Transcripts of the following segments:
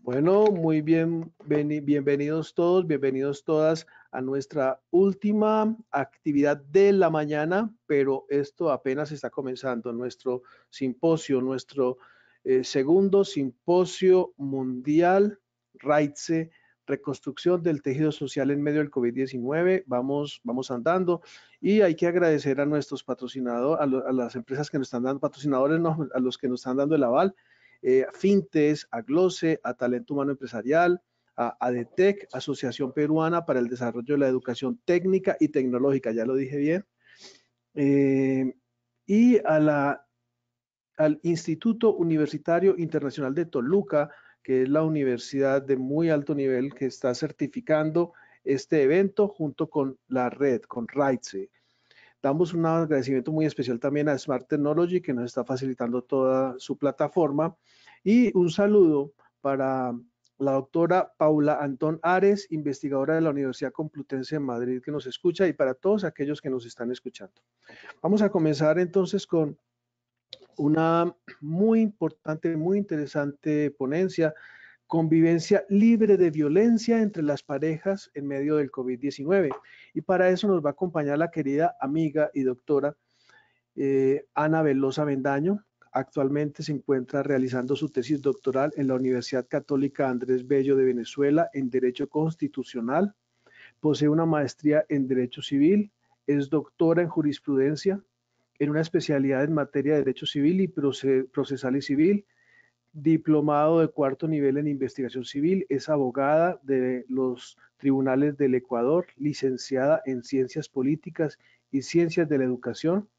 Bueno, muy bien, bienvenidos todos, bienvenidos todas a nuestra última actividad de la mañana, pero esto apenas está comenzando, nuestro simposio, nuestro segundo simposio mundial, RAITSE, reconstrucción del tejido social en medio del COVID-19. Vamos andando y hay que agradecer a nuestros patrocinadores, a las empresas que nos están dando, patrocinadores, no, a los que nos están dando el aval. Fintes, a Glose, a Talento Humano Empresarial, a ADETEC, Asociación Peruana para el Desarrollo de la Educación Técnica y Tecnológica, ya lo dije bien, eh, y al Instituto Universitario Internacional de Toluca, que es la universidad de muy alto nivel que está certificando este evento junto con la red, con RAITSE. Damos un agradecimiento muy especial también a Smart Technology, que nos está facilitando toda su plataforma. Y un saludo para la doctora Paula Antón Ares, investigadora de la Universidad Complutense de Madrid, que nos escucha, y para todos aquellos que nos están escuchando. Vamos a comenzar entonces con una muy importante, muy interesante ponencia: convivencia libre de violencia entre las parejas en medio del COVID-19. Y para eso nos va a acompañar la querida amiga y doctora Ana Velosa Bendaño. Actualmente se encuentra realizando su tesis doctoral en la Universidad Católica Andrés Bello de Venezuela en Derecho Constitucional. Posee una maestría en Derecho Civil, es doctora en Jurisprudencia, en una especialidad en materia de Derecho Civil y Procesal y Civil, diplomado de cuarto nivel en investigación civil, es abogada de los tribunales del Ecuador, licenciada en ciencias políticas y ciencias de la educación.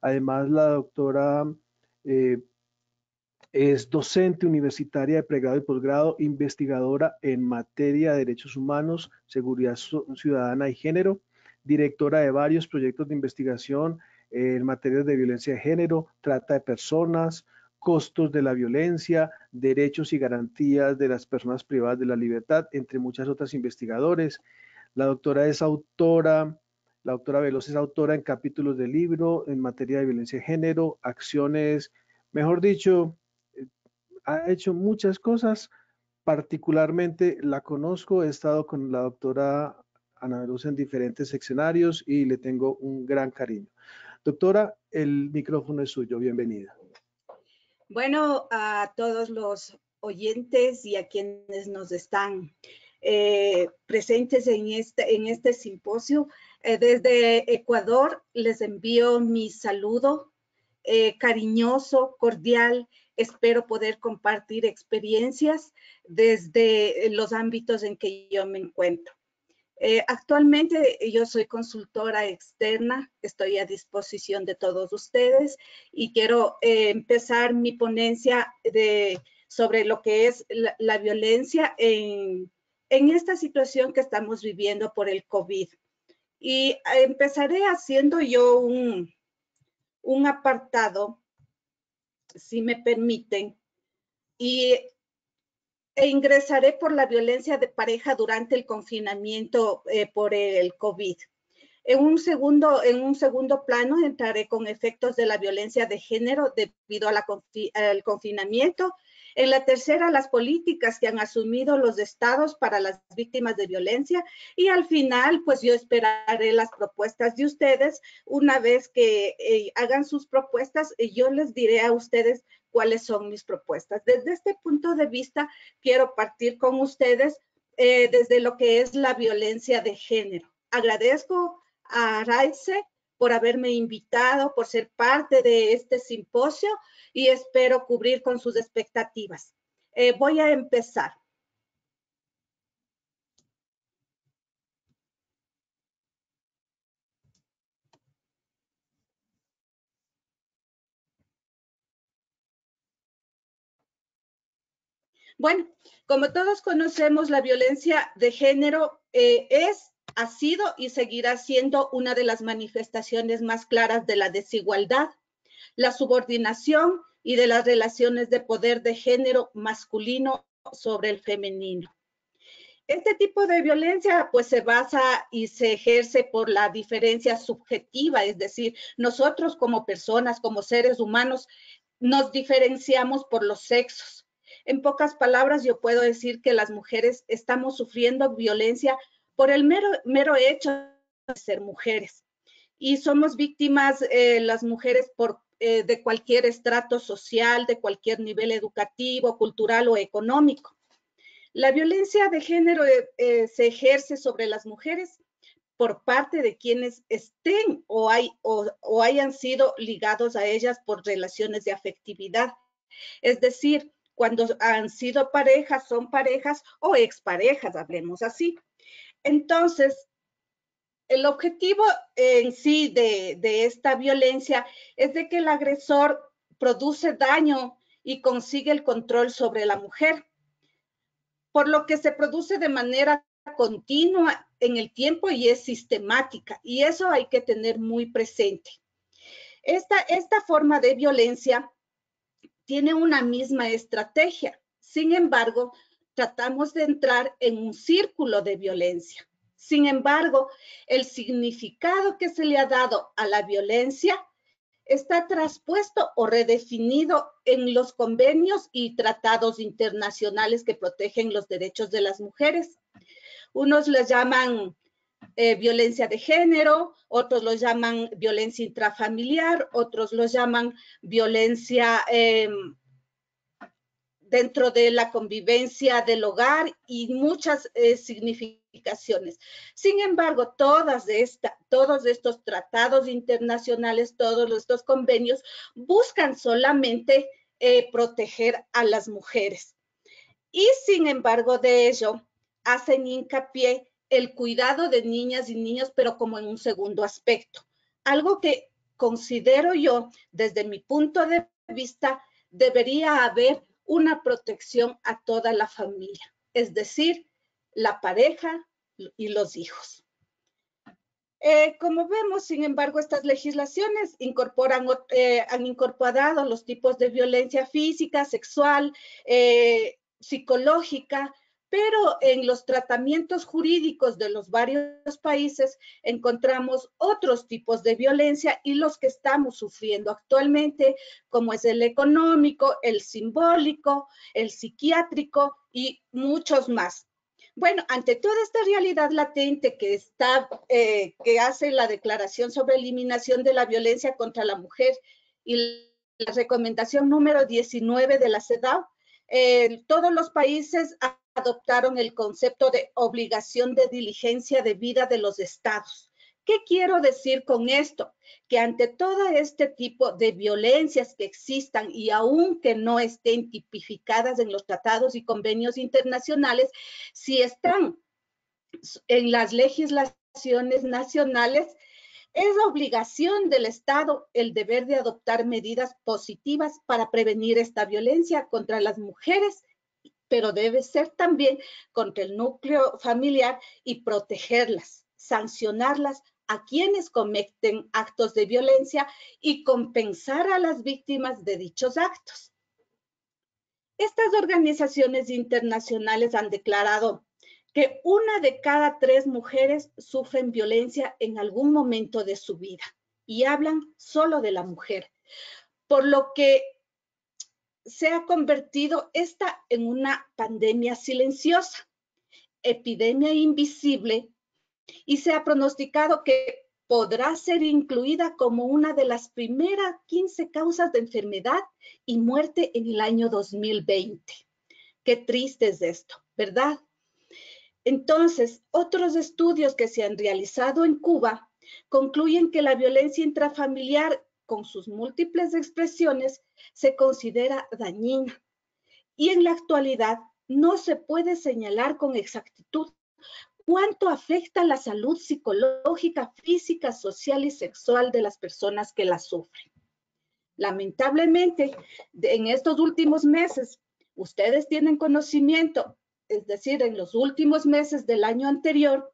Además, la doctora eh, es docente universitaria de pregrado y posgrado, investigadora en materia de derechos humanos, seguridad ciudadana y género, directora de varios proyectos de investigación en materia de violencia de género, trata de personas, costos de la violencia, derechos y garantías de las personas privadas de la libertad, entre muchas otras investigadores. La doctora es autora, la doctora Veloz es autora en capítulos de libro en materia de violencia de género, acciones, mejor dicho, ha hecho muchas cosas. Particularmente la conozco, he estado con la doctora Ana Veloz en diferentes escenarios y le tengo un gran cariño. Doctora, el micrófono es suyo, bienvenida. Bueno, a todos los oyentes y a quienes nos están presentes en este simposio, desde Ecuador les envío mi saludo cariñoso, cordial. Espero poder compartir experiencias desde los ámbitos en que yo me encuentro. Actualmente yo soy consultora externa, estoy a disposición de todos ustedes y quiero empezar mi ponencia sobre lo que es la violencia en esta situación que estamos viviendo por el COVID. Y empezaré haciendo yo un apartado, si me permiten, e ingresaré por la violencia de pareja durante el confinamiento por el COVID. En un segundo plano entraré con efectos de la violencia de género debido al confinamiento. En la tercera, las políticas que han asumido los estados para las víctimas de violencia. Y al final, pues yo esperaré las propuestas de ustedes. Una vez que hagan sus propuestas, yo les diré a ustedes cuáles son mis propuestas. Desde este punto de vista, quiero partir con ustedes desde lo que es la violencia de género. Agradezco a RAITSE por haberme invitado, por ser parte de este simposio y espero cubrir con sus expectativas. Voy a empezar. Bueno, como todos conocemos, la violencia de género ha sido y seguirá siendo una de las manifestaciones más claras de la desigualdad, la subordinación y de las relaciones de poder de género masculino sobre el femenino. Este tipo de violencia pues se basa y se ejerce por la diferencia subjetiva, es decir, nosotros como personas, como seres humanos, nos diferenciamos por los sexos. En pocas palabras, yo puedo decir que las mujeres estamos sufriendo violencia por el mero hecho de ser mujeres. Y somos víctimas las mujeres de cualquier estrato social, de cualquier nivel educativo, cultural o económico. La violencia de género se ejerce sobre las mujeres por parte de quienes estén o hayan sido ligados a ellas por relaciones de afectividad. Es decir, cuando han sido parejas, son parejas o exparejas, hablemos así. Entonces, el objetivo en sí de esta violencia es de que el agresor produce daño y consigue el control sobre la mujer, por lo que se produce de manera continua en el tiempo y es sistemática, y eso hay que tener muy presente. Esta forma de violencia tiene una misma estrategia, sin embargo, tratamos de entrar en un círculo de violencia. Sin embargo, el significado que se le ha dado a la violencia está traspuesto o redefinido en los convenios y tratados internacionales que protegen los derechos de las mujeres. Unos les llaman violencia de género, otros lo llaman violencia intrafamiliar, otros lo llaman violencia dentro de la convivencia del hogar y muchas significaciones. Sin embargo, todos estos tratados internacionales, todos estos convenios buscan solamente proteger a las mujeres. Y sin embargo de ello, hacen hincapié el cuidado de niñas y niños, pero como en un segundo aspecto. Algo que considero yo, desde mi punto de vista, debería haber una protección a toda la familia, es decir, la pareja y los hijos. Como vemos, sin embargo, estas legislaciones han incorporado los tipos de violencia física, sexual, psicológica, pero en los tratamientos jurídicos de los varios países encontramos otros tipos de violencia y los que estamos sufriendo actualmente, como es el económico, el simbólico, el psiquiátrico y muchos más. Bueno, ante toda esta realidad latente que hace la Declaración sobre Eliminación de la Violencia contra la Mujer y la recomendación número 19 de la CEDAW, todos los países adoptaron el concepto de obligación de diligencia debida de los estados. ¿Qué quiero decir con esto? Que ante todo este tipo de violencias que existan y aun que no estén tipificadas en los tratados y convenios internacionales, si están en las legislaciones nacionales, es la obligación del Estado el deber de adoptar medidas positivas para prevenir esta violencia contra las mujeres, pero debe ser también contra el núcleo familiar y protegerlas, sancionarlas a quienes cometen actos de violencia y compensar a las víctimas de dichos actos. Estas organizaciones internacionales han declarado que 1 de cada 3 mujeres sufren violencia en algún momento de su vida y hablan solo de la mujer, por lo que se ha convertido esta en una pandemia silenciosa, epidemia invisible, y se ha pronosticado que podrá ser incluida como una de las primeras 15 causas de enfermedad y muerte en el año 2020. Qué triste es esto, ¿verdad? Entonces, otros estudios que se han realizado en Cuba concluyen que la violencia intrafamiliar, con sus múltiples expresiones, se considera dañina y en la actualidad no se puede señalar con exactitud cuánto afecta la salud psicológica, física, social y sexual de las personas que la sufren. Lamentablemente, en estos últimos meses, ustedes tienen conocimiento, es decir, en los últimos meses del año anterior,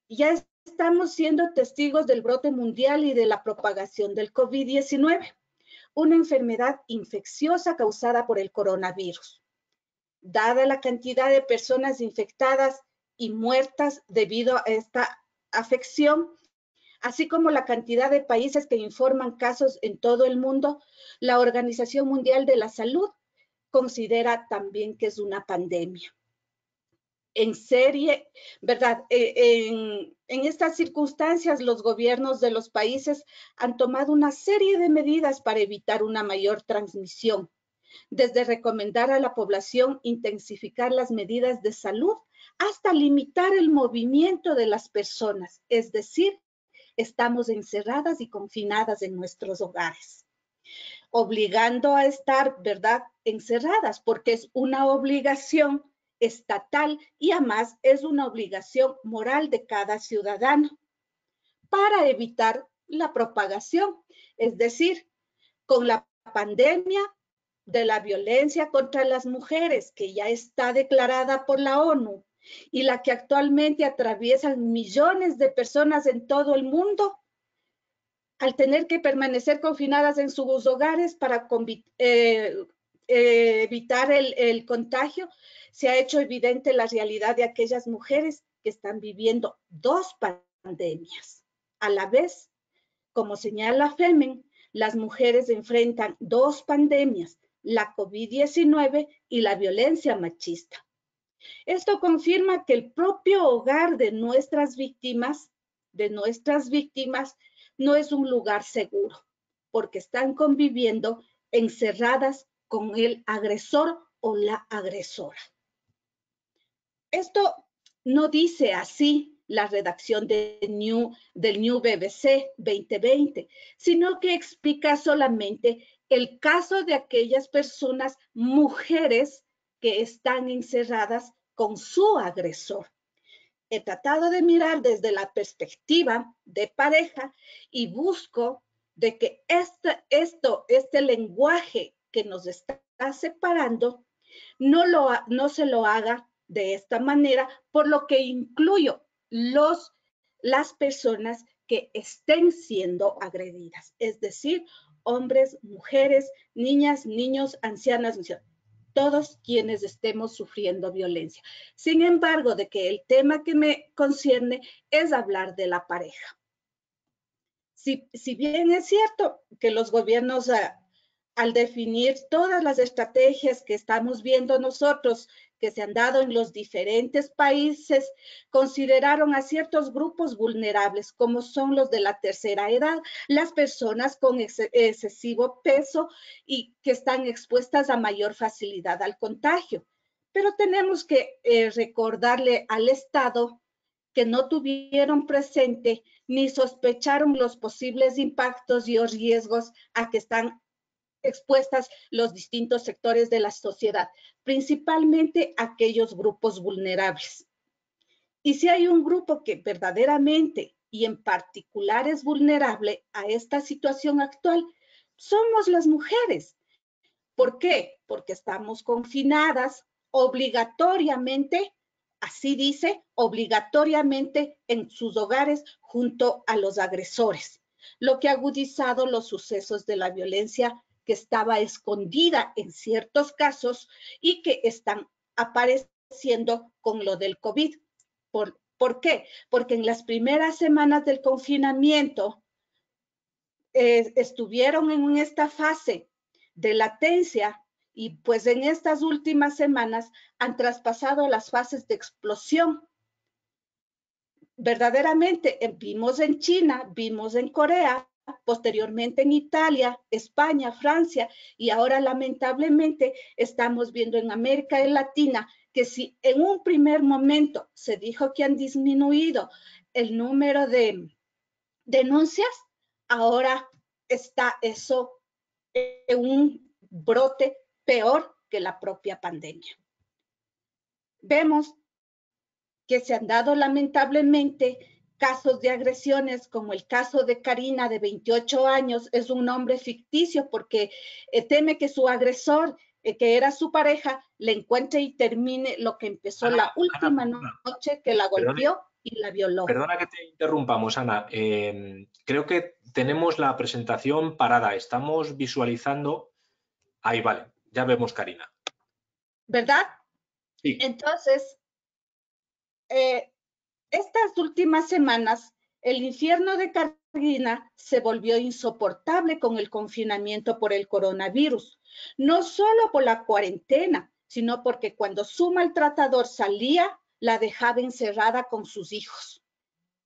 ya estamos siendo testigos del brote mundial y de la propagación del COVID-19, una enfermedad infecciosa causada por el coronavirus. Dada la cantidad de personas infectadas y muertas debido a esta afección, así como la cantidad de países que informan casos en todo el mundo, la Organización Mundial de la Salud considera también que es una pandemia. En serie, ¿verdad? En estas circunstancias, los gobiernos de los países han tomado una serie de medidas para evitar una mayor transmisión, desde recomendar a la población intensificar las medidas de salud hasta limitar el movimiento de las personas, es decir, estamos encerradas y confinadas en nuestros hogares, obligando a estar, ¿verdad?, encerradas, porque es una obligación estatal y además es una obligación moral de cada ciudadano para evitar la propagación. Es decir, con la pandemia de la violencia contra las mujeres, que ya está declarada por la ONU y la que actualmente atraviesan millones de personas en todo el mundo, al tener que permanecer confinadas en sus hogares para evitar el contagio, se ha hecho evidente la realidad de aquellas mujeres que están viviendo dos pandemias. A la vez, como señala FEMEN, las mujeres enfrentan dos pandemias, la COVID-19 y la violencia machista. Esto confirma que el propio hogar de nuestras víctimas no es un lugar seguro, porque están conviviendo encerradas con el agresor o la agresora. Esto no dice así la redacción del New BBC 2020, sino que explica solamente el caso de aquellas personas, mujeres, que están encerradas con su agresor. He tratado de mirar desde la perspectiva de pareja y busco de que este lenguaje que nos está separando no se lo haga de esta manera, por lo que incluyo las personas que estén siendo agredidas, es decir, hombres, mujeres, niñas, niños, ancianas, todos quienes estemos sufriendo violencia. Sin embargo, de que el tema que me concierne es hablar de la pareja. Si bien es cierto que los gobiernos, al definir todas las estrategias que estamos viendo nosotros, que se han dado en los diferentes países, consideraron a ciertos grupos vulnerables, como son los de la tercera edad, las personas con excesivo peso y que están expuestas a mayor facilidad al contagio. Pero tenemos que recordarle al Estado que no tuvieron presente ni sospecharon los posibles impactos y riesgos a que están expuestas los distintos sectores de la sociedad, principalmente aquellos grupos vulnerables. Y si hay un grupo que verdaderamente y en particular es vulnerable a esta situación actual, somos las mujeres. ¿Por qué? Porque estamos confinadas obligatoriamente, así dice, obligatoriamente en sus hogares junto a los agresores, lo que ha agudizado los sucesos de la violencia que estaba escondida en ciertos casos y que están apareciendo con lo del COVID. ¿Por qué? Porque en las primeras semanas del confinamiento estuvieron en esta fase de latencia y pues en estas últimas semanas han traspasado las fases de explosión. Verdaderamente vimos en China, vimos en Corea, posteriormente en Italia, España, Francia y ahora lamentablemente estamos viendo en América Latina que si en un primer momento se dijo que han disminuido el número de denuncias, ahora está eso en un brote peor que la propia pandemia. Vemos que se han dado lamentablemente casos de agresiones, como el caso de Karina, de 28 años, es un nombre ficticio porque teme que su agresor, que era su pareja, le encuentre y termine lo que empezó la última noche que la golpeó y la violó. Perdona que te interrumpamos, Ana. Creo que tenemos la presentación parada. Estamos visualizando. Ahí, vale. Ya vemos Karina. ¿Verdad? Sí. Entonces, estas últimas semanas, el infierno de Cartagena se volvió insoportable con el confinamiento por el coronavirus, no solo por la cuarentena, sino porque cuando su maltratador salía, la dejaba encerrada con sus hijos.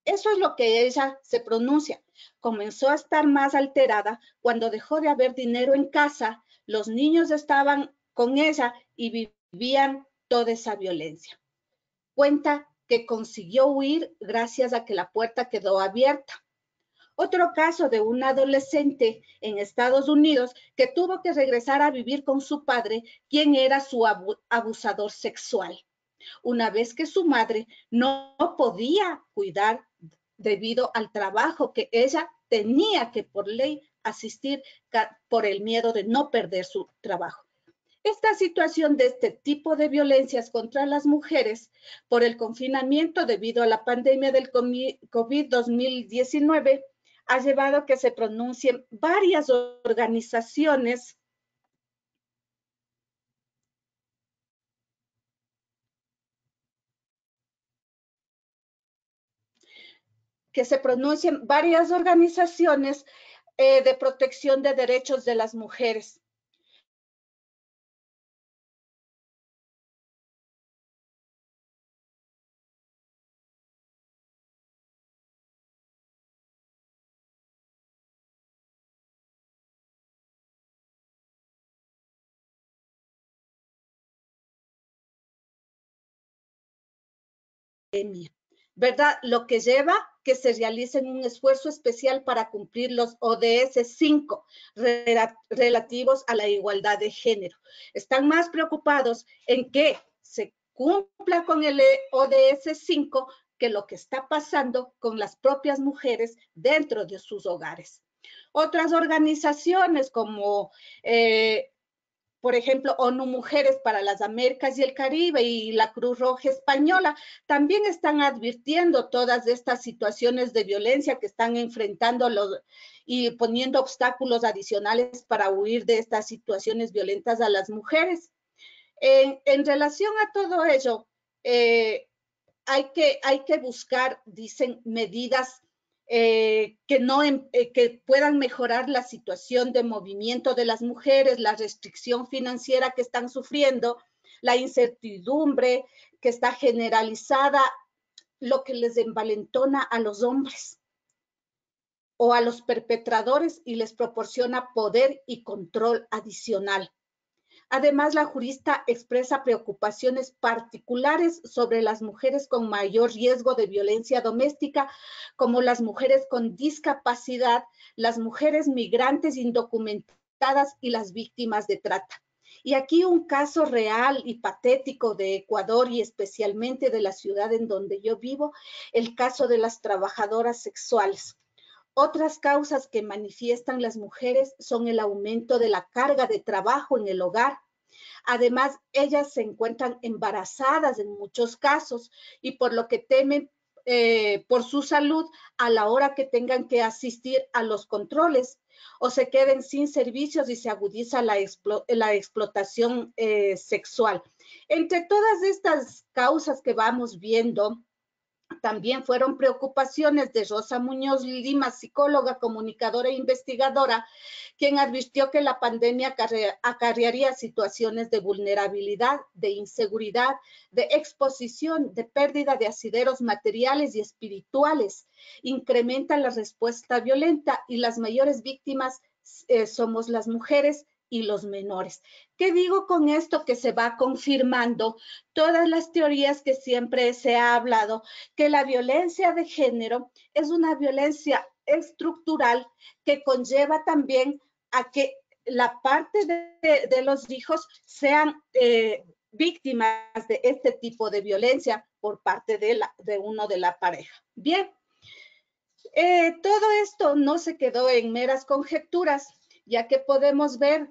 Eso es lo que ella se pronuncia. Comenzó a estar más alterada cuando dejó de haber dinero en casa, los niños estaban con ella y vivían toda esa violencia. Cuenta que consiguió huir gracias a que la puerta quedó abierta. Otro caso de un adolescente en Estados Unidos que tuvo que regresar a vivir con su padre, quien era su abusador sexual, una vez que su madre no podía cuidar debido al trabajo que ella tenía que por ley asistir por el miedo de no perder su trabajo. Esta situación de este tipo de violencias contra las mujeres por el confinamiento debido a la pandemia del COVID-2019 ha llevado a que se pronuncien varias organizaciones de protección de derechos de las mujeres. ¿Verdad? Lo que lleva que se realicen un esfuerzo especial para cumplir los ODS 5 relativos a la igualdad de género. Están más preocupados en que se cumpla con el ODS 5 que lo que está pasando con las propias mujeres dentro de sus hogares. Otras organizaciones como por ejemplo, ONU Mujeres para las Américas y el Caribe y la Cruz Roja Española, también están advirtiendo todas estas situaciones de violencia que están enfrentando y poniendo obstáculos adicionales para huir de estas situaciones violentas a las mujeres. En relación a todo ello, hay que buscar, dicen, medidas que puedan mejorar la situación de movimiento de las mujeres, la restricción financiera que están sufriendo, la incertidumbre que está generalizada, lo que les envalentona a los hombres o a los perpetradores y les proporciona poder y control adicional. Además, la jurista expresa preocupaciones particulares sobre las mujeres con mayor riesgo de violencia doméstica, como las mujeres con discapacidad, las mujeres migrantes indocumentadas y las víctimas de trata. Y aquí un caso real y patético de Ecuador y especialmente de la ciudad en donde yo vivo, el caso de las trabajadoras sexuales. Otras causas que manifiestan las mujeres son el aumento de la carga de trabajo en el hogar. Además, ellas se encuentran embarazadas en muchos casos y por lo que temen por su salud a la hora que tengan que asistir a los controles o se queden sin servicios y se agudiza la explotación sexual. Entre todas estas causas que vamos viendo, también fueron preocupaciones de Rosa Muñoz Lima, psicóloga, comunicadora e investigadora, quien advirtió que la pandemia acarrearía situaciones de vulnerabilidad, de inseguridad, de exposición, de pérdida de asideros materiales y espirituales, incrementa la respuesta violenta y las mayores víctimas somos las mujeres y los menores. ¿Qué digo con esto? Que se va confirmando todas las teorías que siempre se ha hablado, que la violencia de género es una violencia estructural que conlleva también a que la parte de los hijos sean víctimas de este tipo de violencia por parte de uno de la pareja. Bien, todo esto no se quedó en meras conjeturas, ya que podemos ver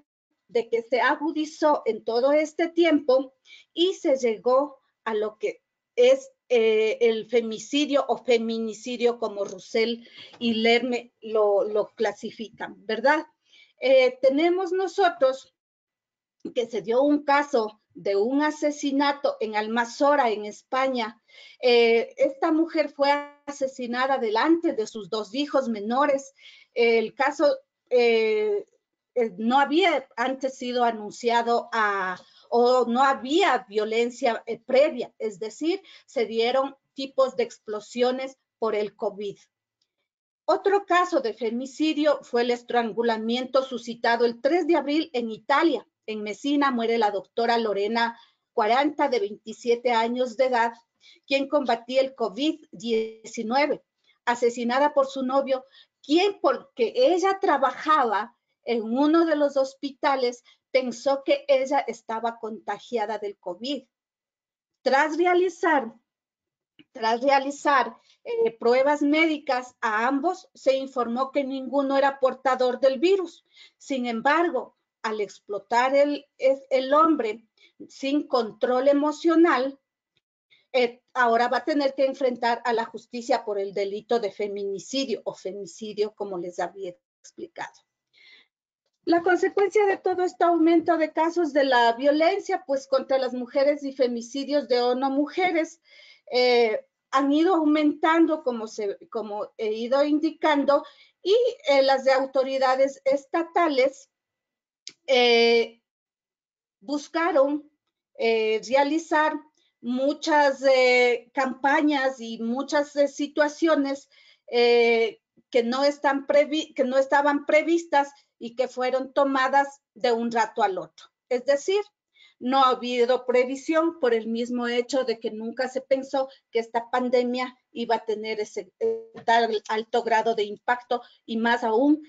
de que se agudizó en todo este tiempo y se llegó a lo que es el femicidio o feminicidio, como Roussel y Lerme lo clasifican, ¿verdad? Tenemos nosotros que se dio un caso de un asesinato en Almanzora, en España. Esta mujer fue asesinada delante de sus 2 hijos menores. El caso no había antes sido anunciado o no había violencia previa, es decir, se dieron tipos de explosiones por el COVID. Otro caso de femicidio fue el estrangulamiento suscitado el 3 de abril en Italia. En Messina muere la doctora Lorena 40, de 27 años de edad, quien combatía el COVID-19, asesinada por su novio, quien, porque ella trabajaba en uno de los hospitales, pensó que ella estaba contagiada del COVID. Tras realizar pruebas médicas a ambos, se informó que ninguno era portador del virus. Sin embargo, al explotar el hombre sin control emocional, ahora va a tener que enfrentar a la justicia por el delito de feminicidio o femicidio, como les había explicado. La consecuencia de todo este aumento de casos de la violencia, pues contra las mujeres y femicidios de no mujeres, han ido aumentando, como he ido indicando, y las autoridades estatales buscaron realizar muchas campañas y muchas situaciones que no estaban previstas y que fueron tomadas de un rato al otro. Es decir, no ha habido previsión por el mismo hecho de que nunca se pensó que esta pandemia iba a tener ese tal alto grado de impacto y más aún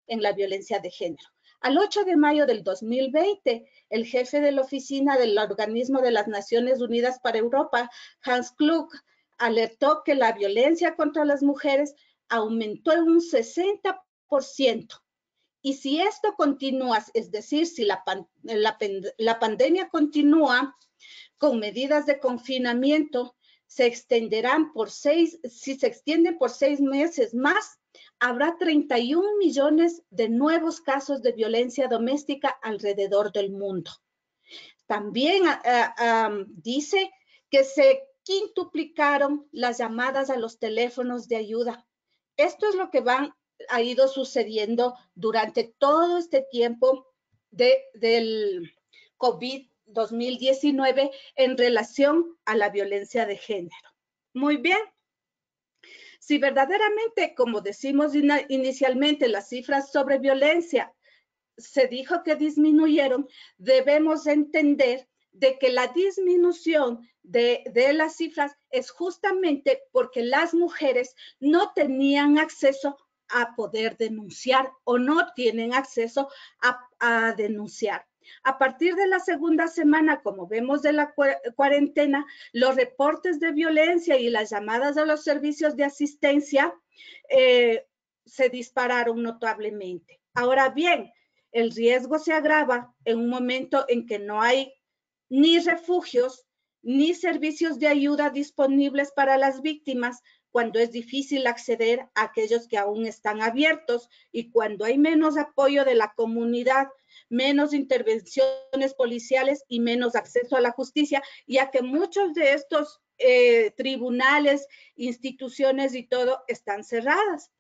en la violencia de género. Al 8 de mayo del 2020, el jefe de la oficina del Organismo de las Naciones Unidas para Europa, Hans Klug, alertó que la violencia contra las mujeres aumentó en un 60%. Y si esto continúa, es decir, si la pandemia continúa con medidas de confinamiento, si se extienden por 6 meses más, habrá 31 millones de nuevos casos de violencia doméstica alrededor del mundo. También dice que se quintuplicaron las llamadas a los teléfonos de ayuda. Esto es lo que ha ido sucediendo durante todo este tiempo del COVID-2019 en relación a la violencia de género. Muy bien. Si verdaderamente, como decimos inicialmente, las cifras sobre violencia se dijo que disminuyeron, debemos entender de que la disminución de las cifras es justamente porque las mujeres no tenían acceso a poder denunciar o no tienen acceso a denunciar. A partir de la segunda semana, como vemos de la cuarentena, los reportes de violencia y las llamadas a los servicios de asistencia se dispararon notablemente. Ahora bien, el riesgo se agrava en un momento en que no hay ni refugios ni servicios de ayuda disponibles para las víctimas, cuando es difícil acceder a aquellos que aún están abiertos y cuando hay menos apoyo de la comunidad, menos intervenciones policiales y menos acceso a la justicia, ya que muchos de estos tribunales, instituciones y todo están cerradas.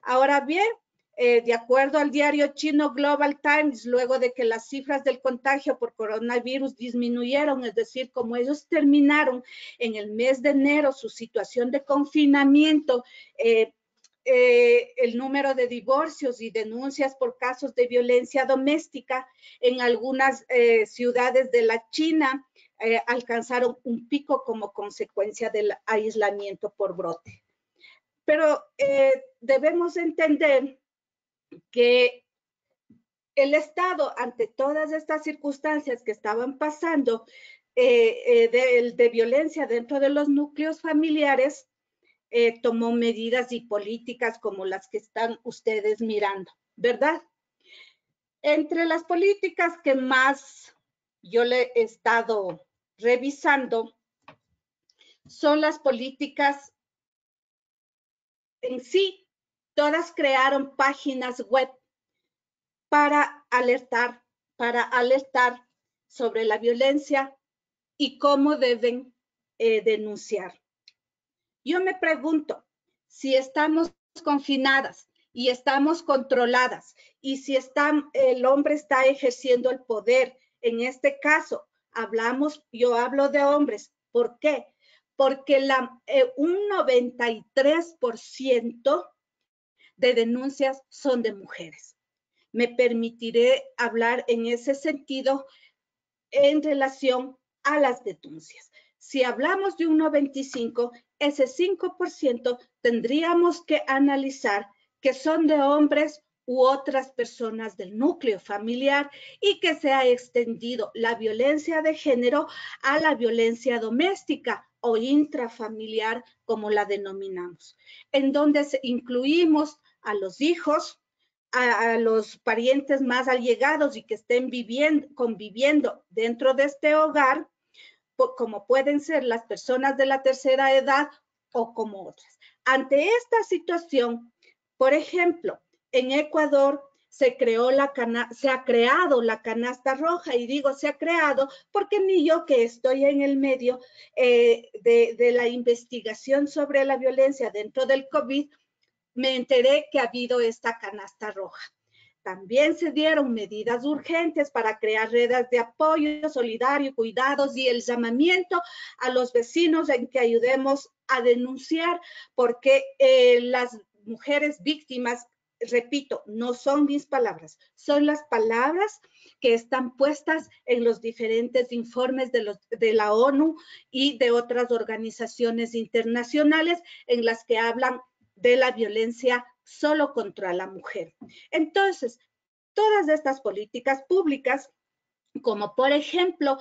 Ahora bien, de acuerdo al diario chino Global Times, luego de que las cifras del contagio por coronavirus disminuyeron, es decir, como ellos terminaron en el mes de enero su situación de confinamiento, el número de divorcios y denuncias por casos de violencia doméstica en algunas ciudades de la China alcanzaron un pico como consecuencia del aislamiento por brote. Pero debemos entender que el Estado, ante todas estas circunstancias que estaban pasando de violencia dentro de los núcleos familiares, tomó medidas y políticas como las que están ustedes mirando, ¿verdad? Entre las políticas que más yo le he estado revisando son las políticas en sí. Todas crearon páginas web para alertar sobre la violencia y cómo deben denunciar. Yo me pregunto, si estamos confinadas y estamos controladas y si el hombre está ejerciendo el poder, en este caso, yo hablo de hombres. ¿Por qué? Porque un 93% de denuncias son de mujeres. Me permitiré hablar en ese sentido en relación a las denuncias. Si hablamos de un 95%, ese 5% tendríamos que analizar que son de hombres u otras personas del núcleo familiar y que se ha extendido la violencia de género a la violencia doméstica o intrafamiliar, como la denominamos, en donde incluimos a los hijos, a los parientes más allegados y que estén conviviendo dentro de este hogar, como pueden ser las personas de la tercera edad o como otras. Ante esta situación, por ejemplo, en Ecuador se ha creado la canasta roja, y digo se ha creado porque ni yo, que estoy en el medio de la investigación sobre la violencia dentro del COVID, me enteré que ha habido esta canasta roja. También se dieron medidas urgentes para crear redes de apoyo solidario, cuidados y el llamamiento a los vecinos en que ayudemos a denunciar, porque las mujeres víctimas, repito, no son mis palabras, son las palabras que están puestas en los diferentes informes de la ONU y de otras organizaciones internacionales en las que hablan de la violencia solo contra la mujer. Entonces, todas estas políticas públicas, como por ejemplo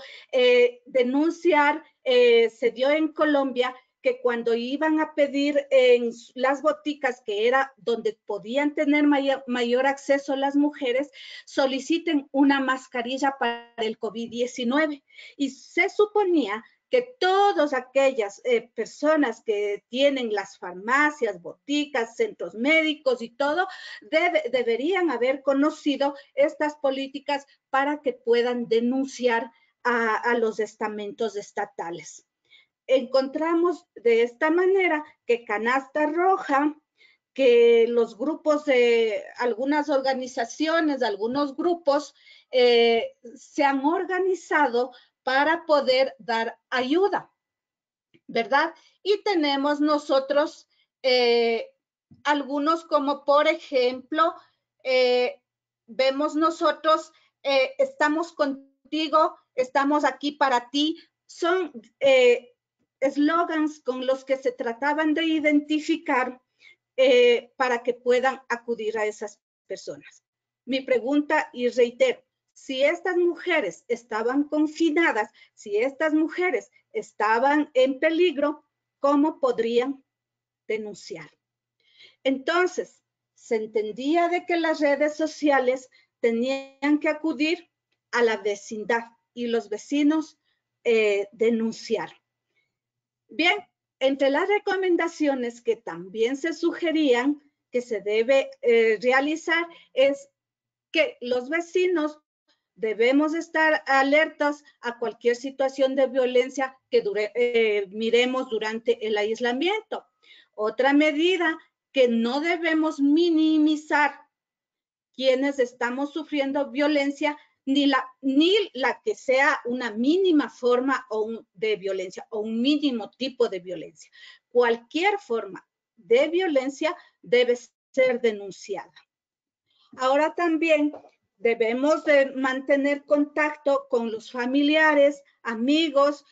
denunciar, se dio en Colombia que cuando iban a pedir en las boticas, que era donde podían tener mayor acceso las mujeres, soliciten una mascarilla para el COVID-19. Y se suponía que todas aquellas personas que tienen las farmacias, boticas, centros médicos y todo, deberían haber conocido estas políticas para que puedan denunciar a los estamentos estatales. Encontramos de esta manera que Canasta Roja, que los grupos de algunas organizaciones, algunos grupos se han organizado para poder dar ayuda, ¿verdad? Y tenemos nosotros algunos, como por ejemplo, vemos nosotros, estamos contigo, estamos aquí para ti. Son eslogans con los que se trataban de identificar para que puedan acudir a esas personas. Mi pregunta, y reitero, si estas mujeres estaban confinadas, si estas mujeres estaban en peligro, ¿cómo podrían denunciar? Entonces, se entendía de que las redes sociales tenían que acudir a la vecindad y los vecinos denunciar. Bien, entre las recomendaciones que también se sugerían que se debe realizar es que los vecinos debemos estar alertas a cualquier situación de violencia que miremos durante el aislamiento. Otra medida, que no debemos minimizar quienes estamos sufriendo violencia, ni la que sea una mínima forma de violencia o un mínimo tipo de violencia. Cualquier forma de violencia debe ser denunciada. Ahora también debemos de mantener contacto con los familiares, amigos,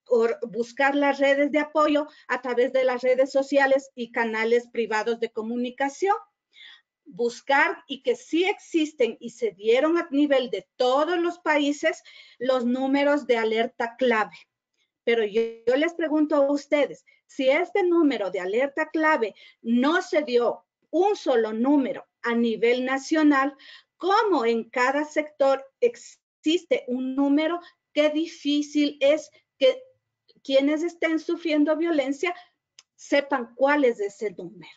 o buscar las redes de apoyo a través de las redes sociales y canales privados de comunicación. Buscar, y que sí existen y se dieron a nivel de todos los países, los números de alerta clave. Pero yo les pregunto a ustedes, si este número de alerta clave no se dio un solo número a nivel nacional, ¿cómo en cada sector existe un número? Qué difícil es que quienes estén sufriendo violencia sepan cuál es ese número.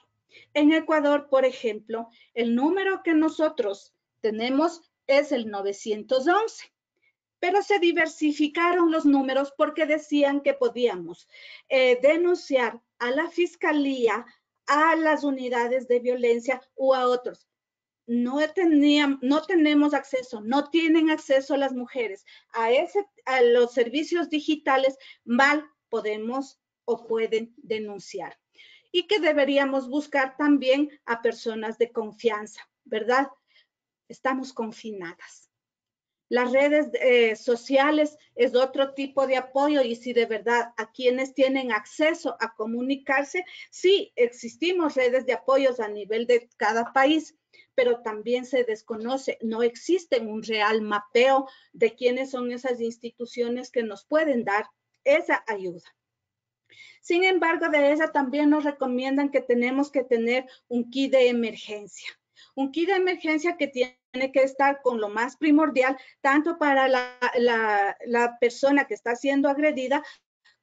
En Ecuador, por ejemplo, el número que nosotros tenemos es el 911. pero se diversificaron los números porque decían que podíamos denunciar a la fiscalía, a las unidades de violencia o a otros. No tenemos acceso, no tienen acceso las mujeres a los servicios digitales, mal podemos o pueden denunciar. Y que deberíamos buscar también a personas de confianza, ¿verdad? Estamos confinadas. Las redes sociales es otro tipo de apoyo y si de verdad a quienes tienen acceso a comunicarse, sí, existimos redes de apoyos a nivel de cada país, pero también se desconoce, no existe un real mapeo de quiénes son esas instituciones que nos pueden dar esa ayuda. Sin embargo, de esa también nos recomiendan que tenemos que tener un kit de emergencia. Un kit de emergencia que tiene que estar con lo más primordial, tanto para la persona que está siendo agredida,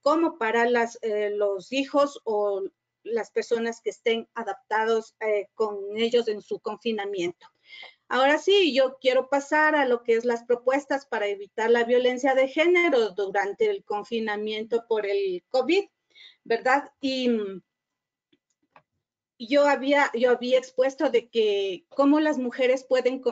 como para los hijos o las personas que estén adaptados con ellos en su confinamiento. Ahora sí, yo quiero pasar a lo que es las propuestas para evitar la violencia de género durante el confinamiento por el COVID, ¿verdad? Y yo había expuesto de que cómo las mujeres pueden,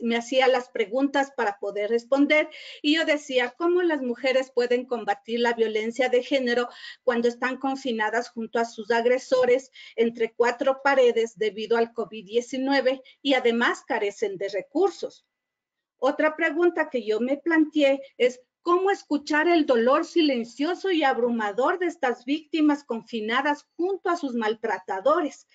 me hacía las preguntas para poder responder y yo decía cómo las mujeres pueden combatir la violencia de género cuando están confinadas junto a sus agresores entre cuatro paredes debido al COVID-19 y además carecen de recursos. Otra pregunta que yo me planteé es cómo escuchar el dolor silencioso y abrumador de estas víctimas confinadas junto a sus maltratadores.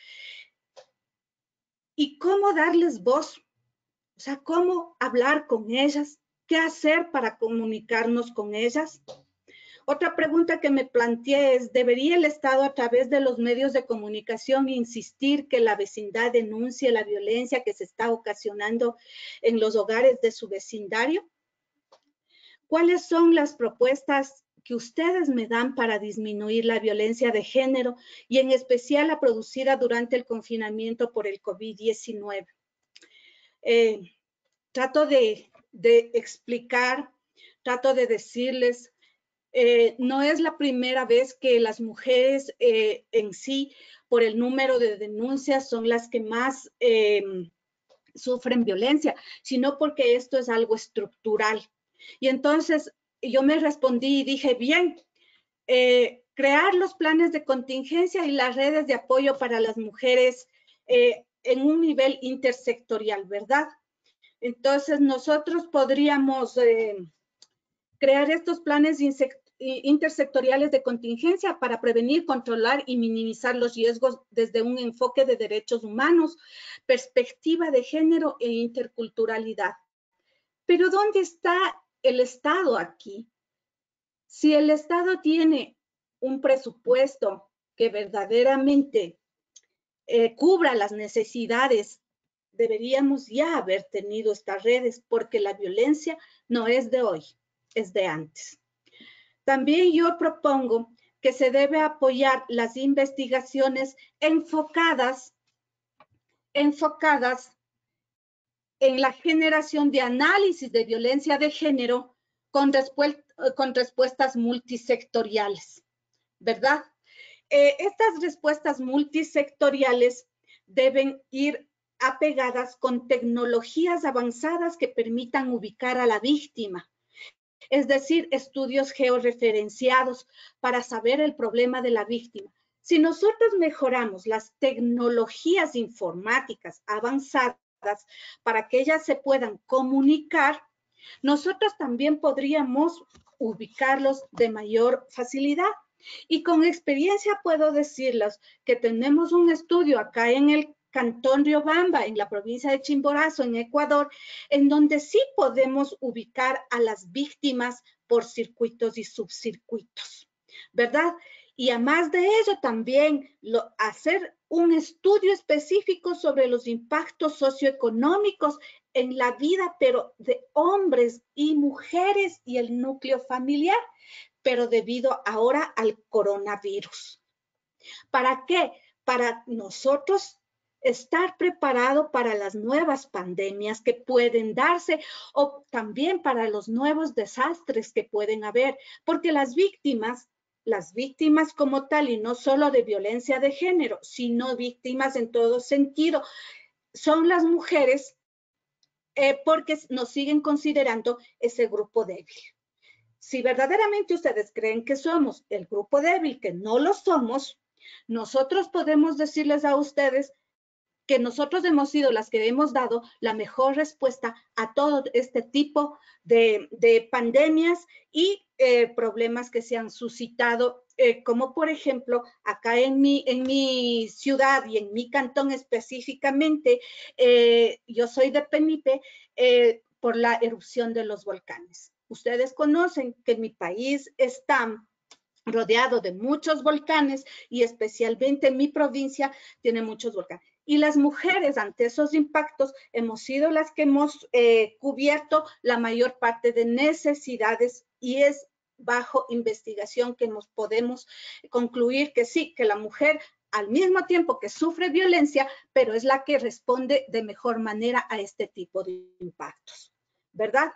Y cómo darles voz, o sea, cómo hablar con ellas, qué hacer para comunicarnos con ellas. Otra pregunta que me planteé es, ¿debería el Estado a través de los medios de comunicación insistir que la vecindad denuncie la violencia que se está ocasionando en los hogares de su vecindario? ¿Cuáles son las propuestas que ustedes me dan para disminuir la violencia de género y en especial la producida durante el confinamiento por el COVID-19? Trato de explicar, trato de decirles, no es la primera vez que las mujeres en sí, por el número de denuncias, son las que más sufren violencia, sino porque esto es algo estructural. Y entonces yo me respondí y dije, bien, crear los planes de contingencia y las redes de apoyo para las mujeres en un nivel intersectorial, ¿verdad? Entonces nosotros podríamos crear estos planes intersectoriales de contingencia para prevenir, controlar y minimizar los riesgos desde un enfoque de derechos humanos, perspectiva de género e interculturalidad. Pero ¿dónde está el Estado aquí? Si el Estado tiene un presupuesto que verdaderamente cubra las necesidades, deberíamos ya haber tenido estas redes porque la violencia no es de hoy, es de antes. También yo propongo que se debe apoyar las investigaciones enfocadas en la generación de análisis de violencia de género con respuestas multisectoriales, ¿verdad? Estas respuestas multisectoriales deben ir apegadas con tecnologías avanzadas que permitan ubicar a la víctima, es decir, estudios georreferenciados para saber el problema de la víctima. Si nosotros mejoramos las tecnologías informáticas avanzadas para que ellas se puedan comunicar, nosotros también podríamos ubicarlos de mayor facilidad. Y con experiencia puedo decirles que tenemos un estudio acá en el Cantón Riobamba, en la provincia de Chimborazo, en Ecuador, en donde sí podemos ubicar a las víctimas por circuitos y subcircuitos, ¿verdad? Y además de ello también hacer un estudio específico sobre los impactos socioeconómicos en la vida, pero de hombres y mujeres y el núcleo familiar, pero debido ahora al coronavirus. ¿Para qué? Para nosotros estar preparado para las nuevas pandemias que pueden darse o también para los nuevos desastres que pueden haber, porque las víctimas como tal, y no solo de violencia de género, sino víctimas en todo sentido, son las mujeres porque nos siguen considerando ese grupo débil. Si verdaderamente ustedes creen que somos el grupo débil, que no lo somos, nosotros podemos decirles a ustedes que nosotros hemos sido las que hemos dado la mejor respuesta a todo este tipo de pandemias y problemas que se han suscitado, como por ejemplo, acá en mi ciudad y en mi cantón específicamente, yo soy de Penipe, por la erupción de los volcanes. Ustedes conocen que mi país está rodeado de muchos volcanes y especialmente mi provincia tiene muchos volcanes. Y las mujeres ante esos impactos hemos sido las que hemos cubierto la mayor parte de necesidades y es bajo investigación que nos podemos concluir que sí, que la mujer al mismo tiempo que sufre violencia, pero es la que responde de mejor manera a este tipo de impactos, ¿verdad?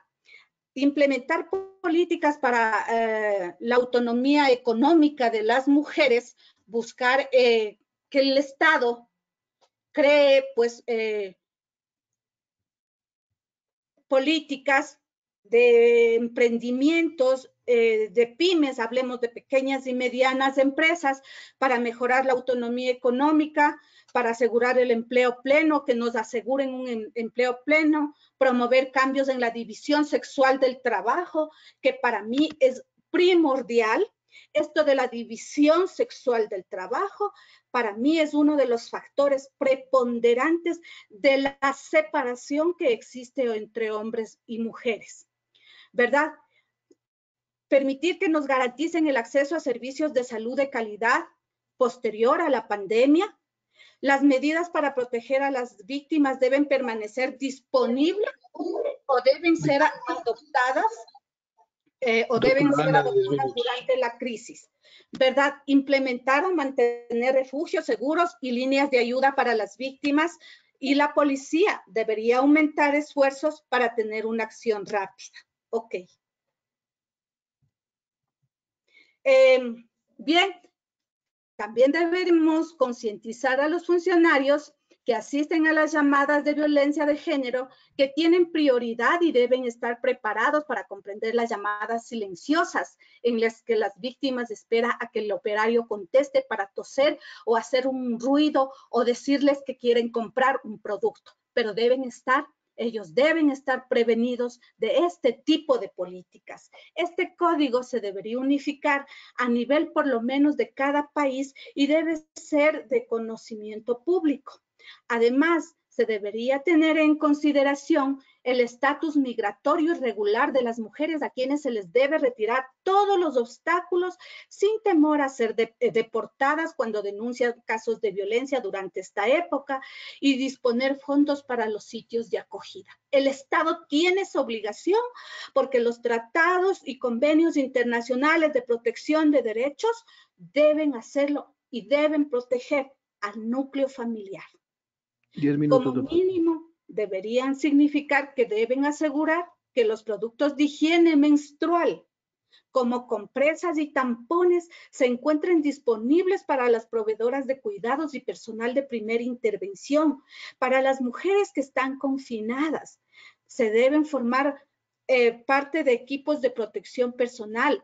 Implementar políticas para la autonomía económica de las mujeres, buscar que el Estado cree pues políticas de emprendimientos, de pymes, hablemos de pequeñas y medianas empresas, para mejorar la autonomía económica, para asegurar el empleo pleno, que nos aseguren un empleo pleno, promover cambios en la división sexual del trabajo, que para mí es primordial. Esto de la división sexual del trabajo, para mí es uno de los factores preponderantes de la separación que existe entre hombres y mujeres, ¿verdad? Permitir que nos garanticen el acceso a servicios de salud de calidad posterior a la pandemia. Las medidas para proteger a las víctimas deben permanecer disponibles o deben ser adoptadas durante la crisis, ¿verdad? Implementar o mantener refugios seguros y líneas de ayuda para las víctimas, y la policía debería aumentar esfuerzos para tener una acción rápida. Ok. Bien, también debemos concientizar a los funcionarios que asisten a las llamadas de violencia de género, que tienen prioridad y deben estar preparados para comprender las llamadas silenciosas en las que las víctimas esperan a que el operario conteste para toser o hacer un ruido o decirles que quieren comprar un producto, pero ellos deben estar prevenidos de este tipo de políticas. Este código se debería unificar a nivel por lo menos de cada país y debe ser de conocimiento público. Además, se debería tener en consideración el estatus migratorio irregular de las mujeres, a quienes se les debe retirar todos los obstáculos sin temor a ser deportadas cuando denuncian casos de violencia durante esta época, y disponer fondos para los sitios de acogida. El Estado tiene esa obligación porque los tratados y convenios internacionales de protección de derechos deben hacerlo y deben proteger al núcleo familiar. 10 minutos. Como mínimo, deberían significar que deben asegurar que los productos de higiene menstrual, como compresas y tampones, se encuentren disponibles para las proveedoras de cuidados y personal de primera intervención. Para las mujeres que están confinadas, se deben formar parte de equipos de protección personal.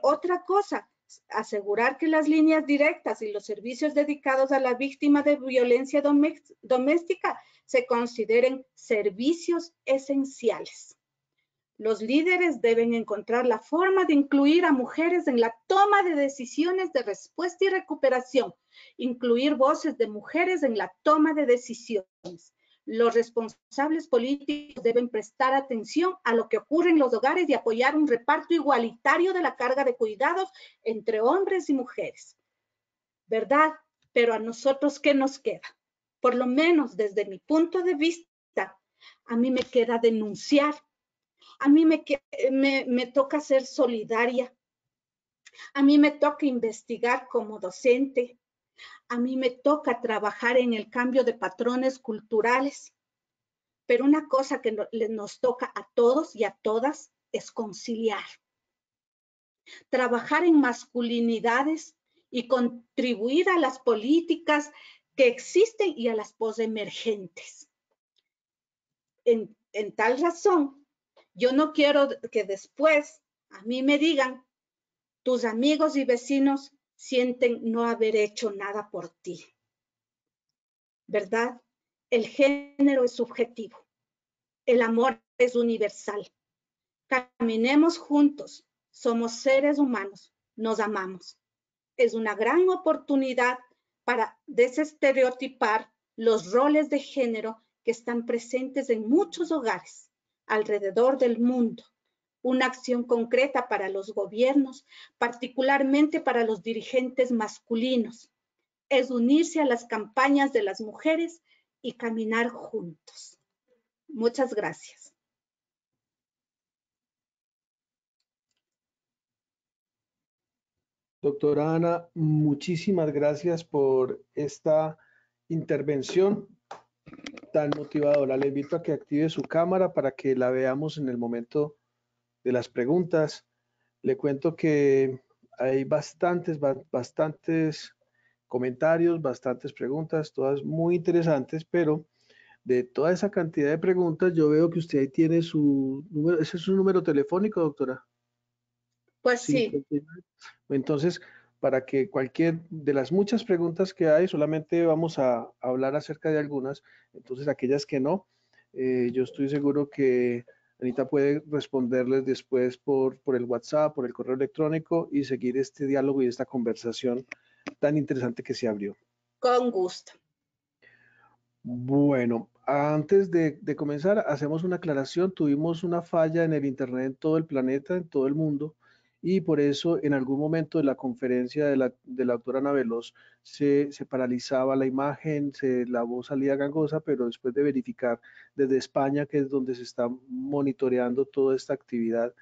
Otra cosa, asegurar que las líneas directas y los servicios dedicados a la víctima de violencia doméstica se consideren servicios esenciales. Los líderes deben encontrar la forma de incluir a mujeres en la toma de decisiones de respuesta y recuperación, incluir voces de mujeres en la toma de decisiones. Los responsables políticos deben prestar atención a lo que ocurre en los hogares y apoyar un reparto igualitario de la carga de cuidados entre hombres y mujeres, ¿verdad? Pero a nosotros, ¿qué nos queda? Por lo menos desde mi punto de vista, a mí me queda denunciar, a mí me toca ser solidaria, a mí me toca investigar como docente, A mí me toca trabajar en el cambio de patrones culturales, pero una cosa que nos toca a todos y a todas es conciliar. Trabajar en masculinidades y contribuir a las políticas que existen y a las posemergentes. En tal razón, yo no quiero que después a mí me digan, tus amigos y vecinos sienten no haber hecho nada por ti. ¿Verdad? El género es subjetivo. El amor es universal. Caminemos juntos. Somos seres humanos. Nos amamos. Es una gran oportunidad para desestereotipar los roles de género que están presentes en muchos hogares alrededor del mundo. Una acción concreta para los gobiernos, particularmente para los dirigentes masculinos, es unirse a las campañas de las mujeres y caminar juntos. Muchas gracias. Doctora Ana, muchísimas gracias por esta intervención tan motivadora. Le invito a que active su cámara para que la veamos en el momento de las preguntas. Le cuento que hay bastantes comentarios, bastantes preguntas, todas muy interesantes, pero de toda esa cantidad de preguntas, yo veo que usted ahí tiene su número. ¿Ese es su número telefónico, doctora? Pues sí. Entonces, para que cualquier de las muchas preguntas que hay, solamente vamos a hablar acerca de algunas. Entonces, aquellas que no, yo estoy seguro que Anita puede responderles después por el WhatsApp, por el correo electrónico y seguir este diálogo y esta conversación tan interesante que se abrió. Con gusto. Bueno, antes de comenzar, hacemos una aclaración. Tuvimos una falla en el Internet en todo el planeta, en todo el mundo, y por eso en algún momento de la conferencia de la doctora Ana Veloz se paralizaba la imagen, la voz salía gangosa, pero después de verificar desde España, que es donde se está monitoreando toda esta actividad,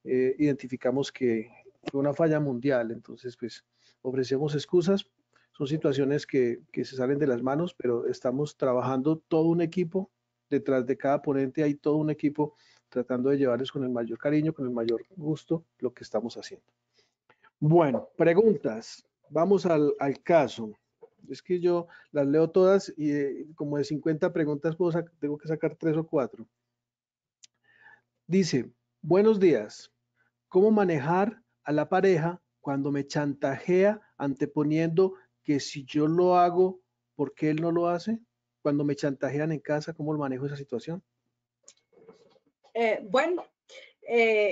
identificamos que fue una falla mundial. Entonces, pues ofrecemos excusas. Son situaciones que se salen de las manos, pero estamos trabajando todo un equipo. Detrás de cada ponente hay todo un equipo tratando de llevarles con el mayor cariño, con el mayor gusto lo que estamos haciendo. Bueno, preguntas. Vamos al caso. Es que yo las leo todas y como de 50 preguntas tengo que sacar 3 o 4. Dice, buenos días. ¿Cómo manejar a la pareja cuando me chantajea anteponiendo que si yo lo hago, ¿por qué él no lo hace? Cuando me chantajean en casa, ¿cómo manejo esa situación?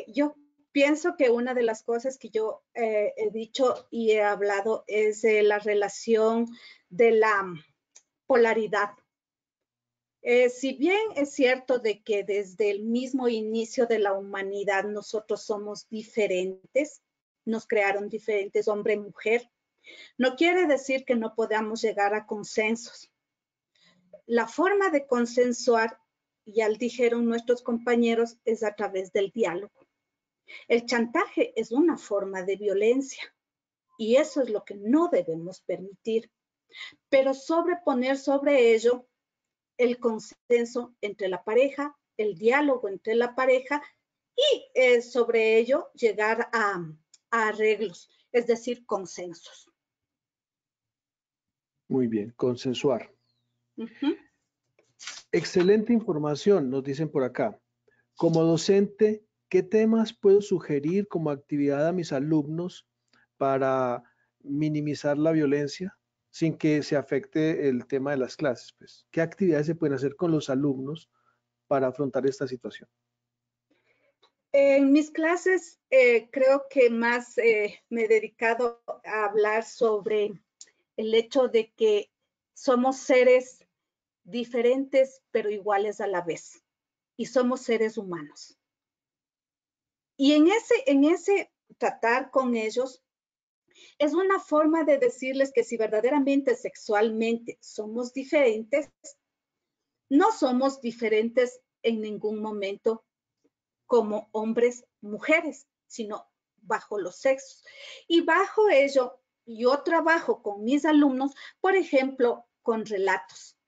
Yo pienso que una de las cosas que yo he dicho y he hablado es la relación de la polaridad. Si bien es cierto de que desde el mismo inicio de la humanidad nosotros somos diferentes, nos crearon diferentes, hombre y mujer, no quiere decir que no podamos llegar a consensos. La forma de consensuar, ya dijeron nuestros compañeros, es a través del diálogo. El chantaje es una forma de violencia y eso es lo que no debemos permitir. Pero sobreponer sobre ello el consenso entre la pareja, el diálogo entre la pareja y sobre ello llegar a arreglos, es decir, consensos. Muy bien, consensuar. Excelente información, nos dicen por acá. Como docente, ¿qué temas puedo sugerir como actividad a mis alumnos para minimizar la violencia sin que se afecte el tema de las clases? Pues, ¿qué actividades se pueden hacer con los alumnos para afrontar esta situación? En mis clases creo que más me he dedicado a hablar sobre el hecho de que somos seres diferentes pero iguales a la vez y somos seres humanos. Y en ese tratar con ellos es una forma de decirles que si verdaderamente sexualmente somos diferentes, no somos diferentes en ningún momento como hombres, mujeres, sino bajo los sexos. Y bajo ello, yo trabajo con mis alumnos, por ejemplo, con relatos.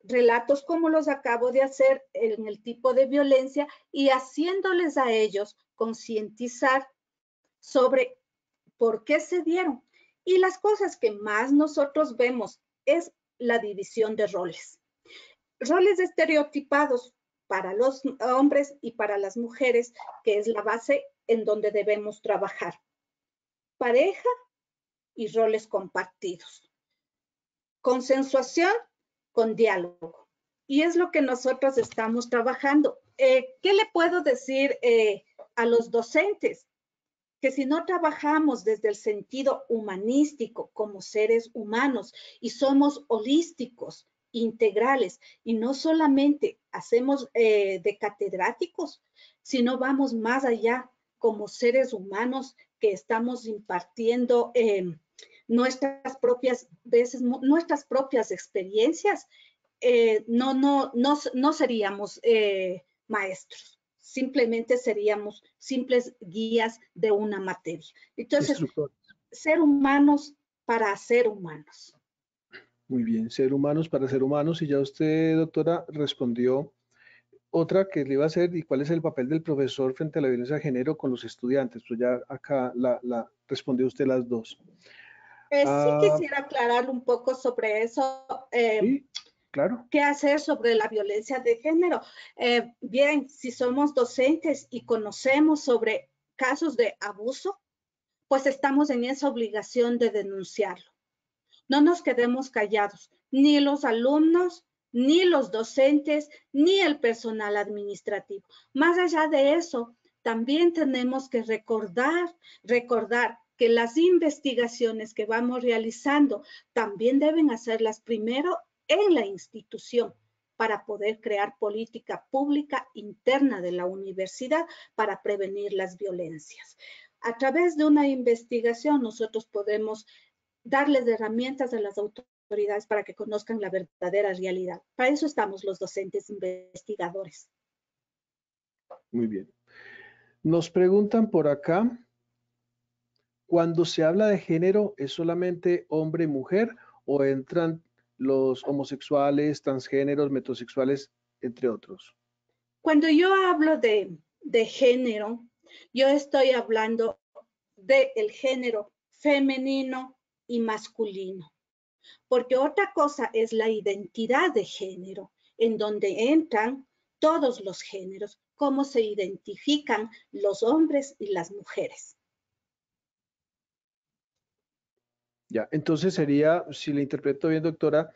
Relatos como los acabo de hacer en el tipo de violencia y haciéndoles a ellos concientizar sobre por qué se dieron. Y las cosas que más nosotros vemos es la división de roles. Roles estereotipados para los hombres y para las mujeres, que es la base en donde debemos trabajar. Pareja y roles compartidos. Consensuación con diálogo. Y es lo que nosotros estamos trabajando. ¿Qué le puedo decir a los docentes? Que si no trabajamos desde el sentido humanístico como seres humanos y somos holísticos, integrales, y no solamente hacemos de catedráticos, sino vamos más allá como seres humanos que estamos impartiendo nuestras propias experiencias, no seríamos maestros. Simplemente seríamos simples guías de una materia. Entonces, ser humanos para ser humanos. Muy bien, ser humanos para ser humanos. Y ya usted, doctora, respondió otra que le iba a hacer, ¿y cuál es el papel del profesor frente a la violencia de género con los estudiantes? Pues ya acá la respondió usted las dos. Sí quisiera aclarar un poco sobre eso. Sí, claro. ¿Qué hacer sobre la violencia de género? Bien, si somos docentes y conocemos sobre casos de abuso, pues estamos en esa obligación de denunciarlo. No nos quedemos callados, ni los alumnos, ni los docentes, ni el personal administrativo. Más allá de eso, también tenemos que recordar que las investigaciones que vamos realizando también deben hacerlas primero en la institución para poder crear política pública interna de la universidad para prevenir las violencias. A través de una investigación nosotros podemos darles herramientas a las autoridades para que conozcan la verdadera realidad. Para eso estamos los docentes investigadores. Muy bien. Nos preguntan por acá, cuando se habla de género, ¿es solamente hombre y mujer o entran los homosexuales, transgéneros, metrosexuales, entre otros? Cuando yo hablo de género, yo estoy hablando del género femenino y masculino, porque otra cosa es la identidad de género, en donde entran todos los géneros, cómo se identifican los hombres y las mujeres. Ya, entonces sería, si le interpreto bien, doctora,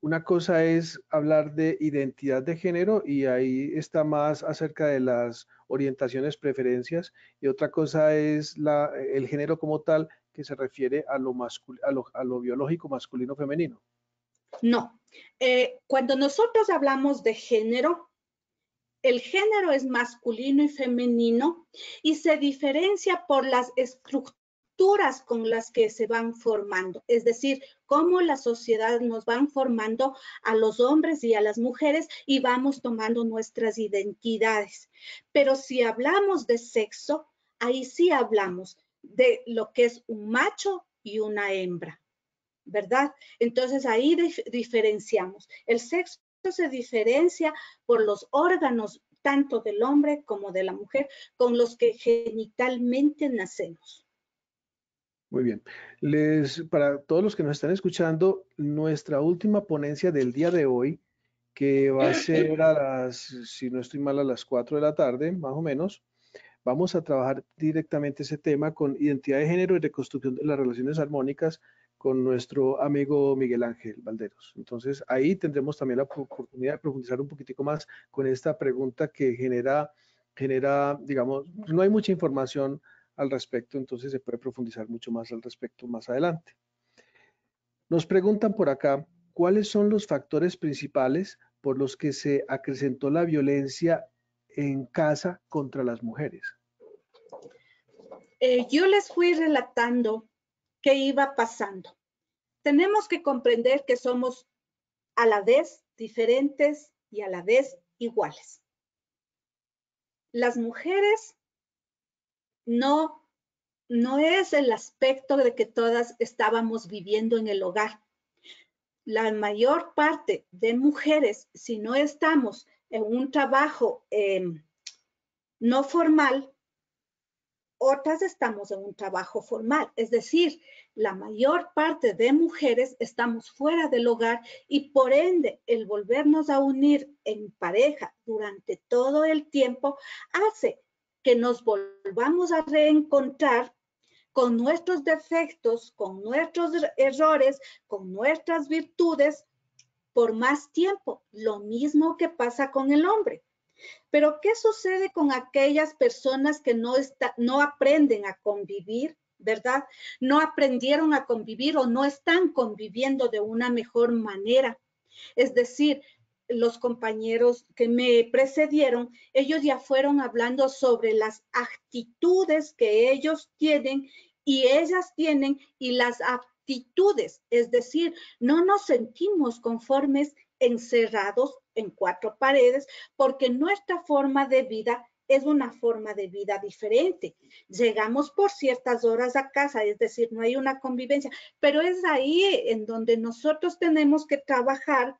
una cosa es hablar de identidad de género y ahí está más acerca de las orientaciones, preferencias, y otra cosa es el género como tal, que se refiere a lo biológico masculino femenino. No, cuando nosotros hablamos de género, el género es masculino y femenino y se diferencia por las estructuras con las que se van formando, es decir, cómo la sociedad nos van formando a los hombres y a las mujeres y vamos tomando nuestras identidades. Pero si hablamos de sexo, ahí sí hablamos de lo que es un macho y una hembra, ¿verdad? Entonces ahí diferenciamos. El sexo se diferencia por los órganos tanto del hombre como de la mujer con los que genitalmente nacemos. Muy bien. Para todos los que nos están escuchando, nuestra última ponencia del día de hoy, que va a ser si no estoy mal, a las 4 de la tarde, más o menos, vamos a trabajar directamente ese tema con identidad de género y reconstrucción de las relaciones armónicas con nuestro amigo Miguel Ángel Valderos. Entonces, ahí tendremos también la oportunidad de profundizar un poquitico más con esta pregunta que genera, digamos, no hay mucha información al respecto, entonces se puede profundizar mucho más al respecto más adelante. Nos preguntan por acá, ¿cuáles son los factores principales por los que se acrecentó la violencia en casa contra las mujeres? Yo les fui relatando qué iba pasando. Tenemos que comprender que somos a la vez diferentes y a la vez iguales. Las mujeres no no es el aspecto de que todas estábamos viviendo en el hogar. La mayor parte de mujeres, si no estamos en un trabajo no formal, otras estamos en un trabajo formal. Es decir, la mayor parte de mujeres estamos fuera del hogar y por ende el volvernos a unir en pareja durante todo el tiempo hace que nos volvamos a reencontrar con nuestros defectos, con nuestros errores, con nuestras virtudes por más tiempo. Lo mismo que pasa con el hombre. Pero ¿qué sucede con aquellas personas que no aprenden a convivir, verdad? No aprendieron a convivir o no están conviviendo de una mejor manera. Es decir, los compañeros que me precedieron, ellos ya fueron hablando sobre las actitudes que ellos tienen y ellas tienen y las aptitudes. Es decir, no nos sentimos conformes encerrados en cuatro paredes porque nuestra forma de vida es una forma de vida diferente. Llegamos por ciertas horas a casa, es decir, no hay una convivencia, pero es ahí en donde nosotros tenemos que trabajar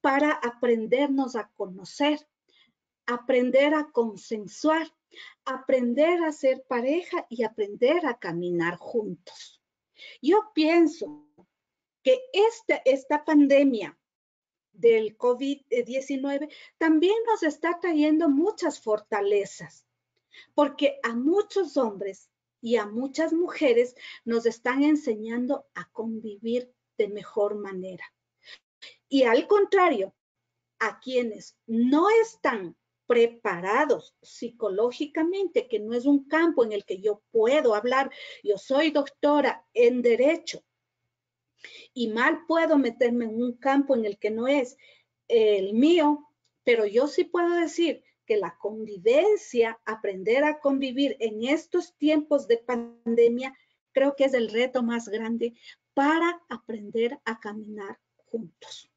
para aprendernos a conocer, aprender a consensuar, aprender a ser pareja y aprender a caminar juntos. Yo pienso que esta pandemia del COVID-19 también nos está trayendo muchas fortalezas, porque a muchos hombres y a muchas mujeres nos están enseñando a convivir de mejor manera. Y al contrario, a quienes no están preparados psicológicamente, que no es un campo en el que yo puedo hablar, yo soy doctora en Derecho, y mal puedo meterme en un campo en el que no es el mío, pero yo sí puedo decir que la convivencia, aprender a convivir en estos tiempos de pandemia, creo que es el reto más grande para aprender a caminar juntos.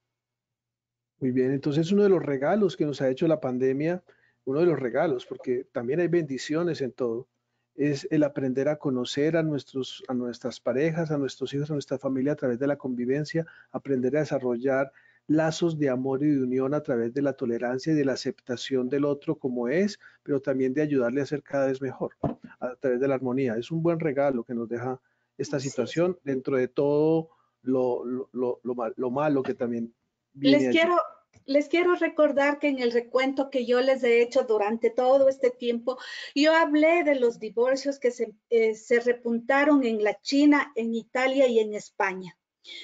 Muy bien, entonces uno de los regalos que nos ha hecho la pandemia, uno de los regalos, porque también hay bendiciones en todo, es el aprender a conocer a nuestras parejas, a nuestros hijos, a nuestra familia a través de la convivencia, aprender a desarrollar lazos de amor y de unión a través de la tolerancia y de la aceptación del otro como es, pero también de ayudarle a ser cada vez mejor a través de la armonía. Es un buen regalo que nos deja esta situación dentro de todo lo malo que también viene allí. Les quiero recordar que en el recuento que yo les he hecho durante todo este tiempo, yo hablé de los divorcios que se repuntaron en la China, en Italia y en España.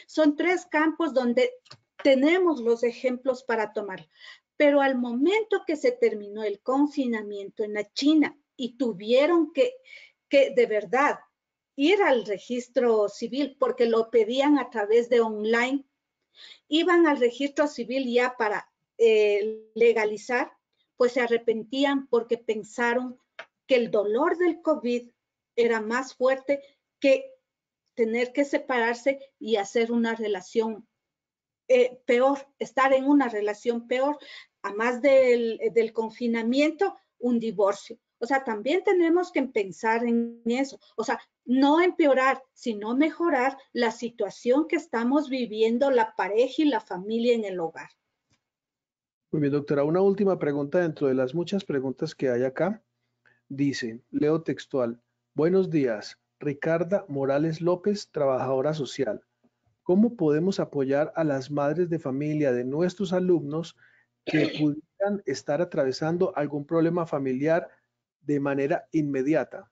Son tres campos donde tenemos los ejemplos para tomar. Pero al momento que se terminó el confinamiento en la China y tuvieron que de verdad ir al registro civil porque lo pedían a través de online, iban al registro civil ya para legalizar, pues se arrepentían porque pensaron que el dolor del COVID era más fuerte que tener que separarse y hacer una relación peor, estar en una relación peor, a más del confinamiento, un divorcio. O sea, también tenemos que pensar en eso. O sea, no empeorar, sino mejorar la situación que estamos viviendo la pareja y la familia en el hogar. Muy bien, doctora. Una última pregunta dentro de las muchas preguntas que hay acá. Dice, leo textual, buenos días, Ricarda Morales López, trabajadora social. ¿Cómo podemos apoyar a las madres de familia de nuestros alumnos que pudieran estar atravesando algún problema familiar de manera inmediata?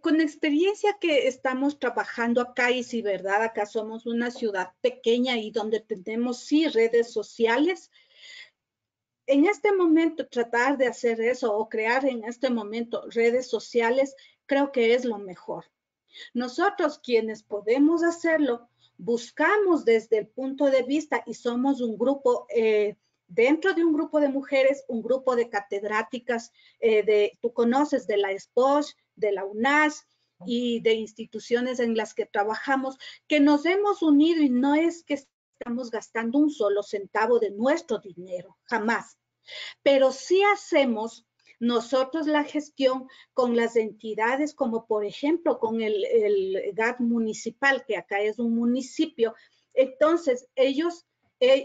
Con experiencia que estamos trabajando acá, y si verdad, acá somos una ciudad pequeña y donde tenemos sí redes sociales, en este momento tratar de hacer eso o crear en este momento redes sociales, creo que es lo mejor. Nosotros quienes podemos hacerlo, buscamos desde el punto de vista y somos un grupo, dentro de un grupo de mujeres, un grupo de catedráticas, tú conoces de la SPOSH, de la UNAS y de instituciones en las que trabajamos, que nos hemos unido y no es que estamos gastando un solo centavo de nuestro dinero, jamás. Pero sí hacemos nosotros la gestión con las entidades, como por ejemplo con el GAT municipal, que acá es un municipio. Entonces,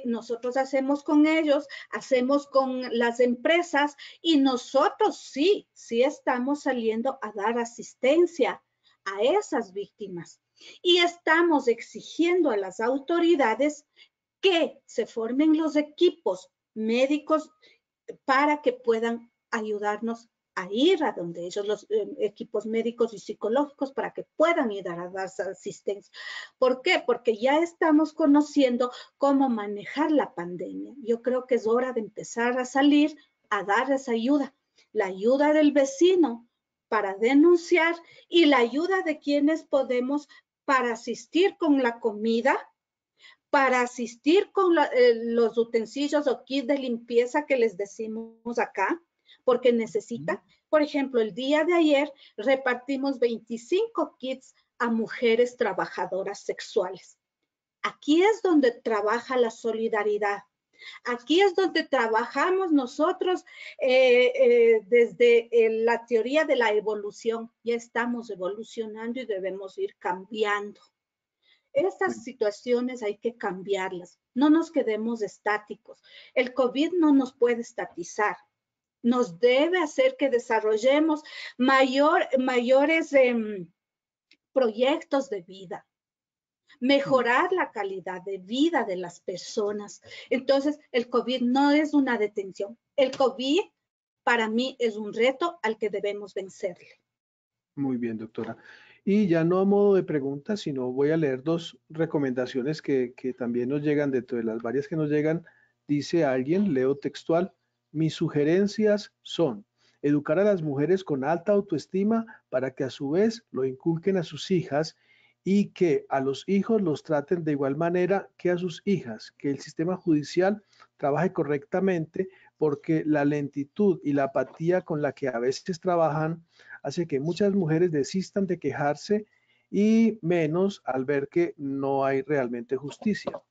nosotros hacemos con ellos, hacemos con las empresas y nosotros sí estamos saliendo a dar asistencia a esas víctimas. Y estamos exigiendo a las autoridades que se formen los equipos médicos para que puedan ayudarnos a ir a donde ellos, los equipos médicos y psicológicos, para que puedan ir a dar asistencia. ¿Por qué? Porque ya estamos conociendo cómo manejar la pandemia. Yo creo que es hora de empezar a salir a dar esa ayuda. La ayuda del vecino para denunciar y la ayuda de quienes podemos para asistir con la comida, para asistir con los utensilios o kits de limpieza que les decimos acá, porque necesita. Por ejemplo, el día de ayer repartimos 25 kits a mujeres trabajadoras sexuales. Aquí es donde trabaja la solidaridad. Aquí es donde trabajamos nosotros desde la teoría de la evolución. Ya estamos evolucionando y debemos ir cambiando. Estas situaciones hay que cambiarlas. No nos quedemos estáticos. El COVID no nos puede estatizar. Nos debe hacer que desarrollemos mayores proyectos de vida, mejorar la calidad de vida de las personas. Entonces, el COVID no es una detención. El COVID, para mí, es un reto al que debemos vencerle. Muy bien, doctora. Y ya no a modo de pregunta, sino voy a leer dos recomendaciones que también nos llegan, dentro de las varias que nos llegan. Dice alguien, leo textual: mis sugerencias son educar a las mujeres con alta autoestima para que a su vez lo inculquen a sus hijas y que a los hijos los traten de igual manera que a sus hijas, que el sistema judicial trabaje correctamente, porque la lentitud y la apatía con la que a veces trabajan hace que muchas mujeres desistan de quejarse, y menos al ver que no hay realmente justicia.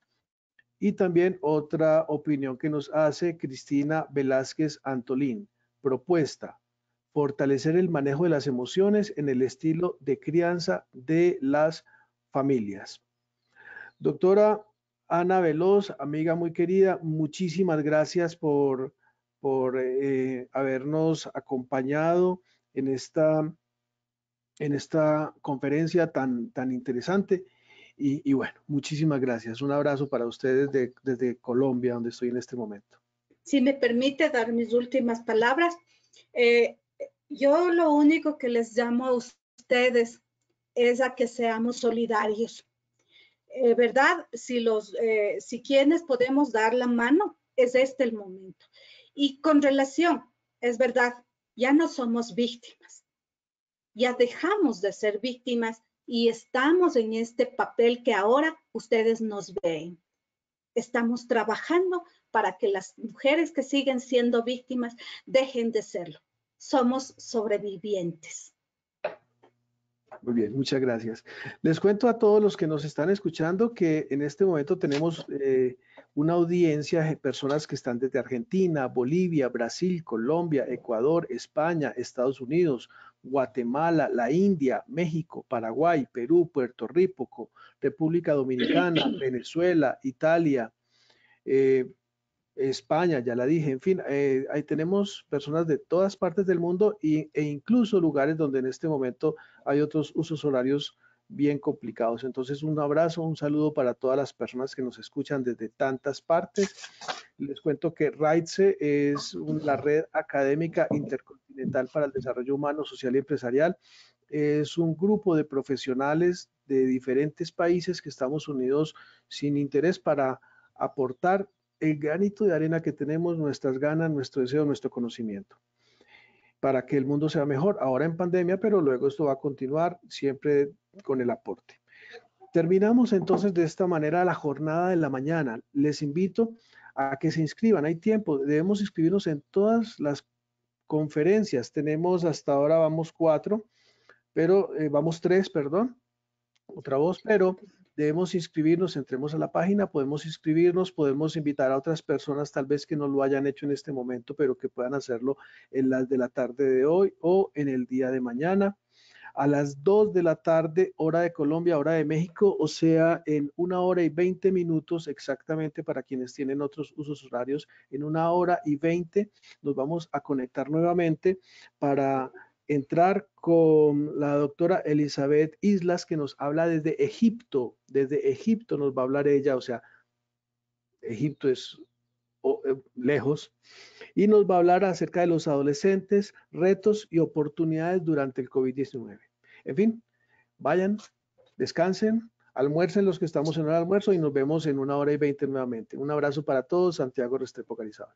Y también otra opinión que nos hace Cristina Velázquez Antolín: propuesta: fortalecer el manejo de las emociones en el estilo de crianza de las familias. Doctora Ana Veloz, amiga muy querida, muchísimas gracias por habernos acompañado en esta conferencia tan interesante. Y bueno, muchísimas gracias. Un abrazo para ustedes desde Colombia, donde estoy en este momento. Si me permite dar mis últimas palabras, yo lo único que les llamo a ustedes es a que seamos solidarios. ¿Verdad? Si quienes podemos dar la mano, es este el momento. Y con relación, es verdad, ya no somos víctimas. Ya dejamos de ser víctimas y estamos en este papel que ahora ustedes nos ven. Estamos trabajando para que las mujeres que siguen siendo víctimas dejen de serlo. Somos sobrevivientes. Muy bien, muchas gracias. Les cuento a todos los que nos están escuchando que en este momento tenemos una audiencia de personas que están desde Argentina, Bolivia, Brasil, Colombia, Ecuador, España, Estados Unidos, Guatemala, la India, México, Paraguay, Perú, Puerto Rico, República Dominicana, Venezuela, Italia, España, ya la dije. En fin, ahí tenemos personas de todas partes del mundo e incluso lugares donde en este momento hay otros usos horarios bien complicados. Entonces, un abrazo, un saludo para todas las personas que nos escuchan desde tantas partes. Les cuento que RAITSE es la Red Académica Intercontinental para el Desarrollo Humano, Social y Empresarial. Es un grupo de profesionales de diferentes países que estamos unidos sin interés para aportar el granito de arena que tenemos, nuestras ganas, nuestro deseo, nuestro conocimiento, para que el mundo sea mejor, ahora en pandemia, pero luego esto va a continuar siempre con el aporte. Terminamos entonces de esta manera la jornada de la mañana. Les invito a que se inscriban, hay tiempo, debemos inscribirnos en todas las conferencias. Tenemos hasta ahora, vamos 4, pero vamos 3, perdón, otra voz, pero debemos inscribirnos, entremos a la página, podemos inscribirnos, podemos invitar a otras personas tal vez que no lo hayan hecho en este momento, pero que puedan hacerlo en las de la tarde de hoy o en el día de mañana. A las 2 de la tarde, hora de Colombia, hora de México, o sea, en 1 hora y 20 minutos exactamente para quienes tienen otros usos horarios, en 1 hora y 20 nos vamos a conectar nuevamente para entrar con la doctora Elizabeth Islas, que nos habla desde Egipto. Desde Egipto nos va a hablar ella, o sea, Egipto es lejos, y nos va a hablar acerca de los adolescentes, retos y oportunidades durante el COVID-19. En fin, vayan, descansen, almuercen los que estamos en el almuerzo y nos vemos en 1 hora y 20 nuevamente. Un abrazo para todos, Santiago Restrepo Carizabal.